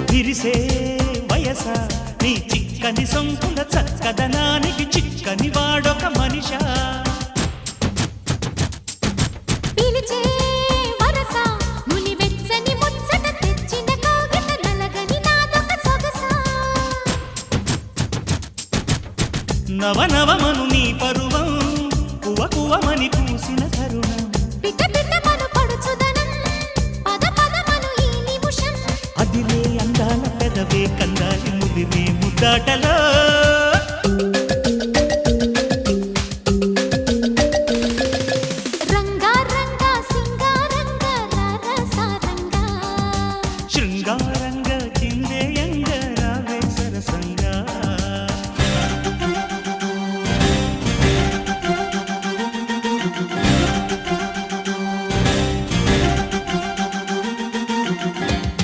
విరిసే వయస నీ చిక్కని సొంకుల చక్కదనానికి చిక్కని వాడొక మనిషా పిలిచే వరస ముని వెచ్చని ముచ్చట తెచ్చిన కోగిట నలగని నాదొక సొగస నవనవమను నీ పరువం కువ కువమని పూసిన తరుణం పిట పిటమను పడుచుదనం పద పదమను ఈ నిమిషం అదిలే అందాల పెదవే కందాలి ముదిరే ముద్దాటలో రంగా రంగా సింగారంగా రసరంగా శృంగార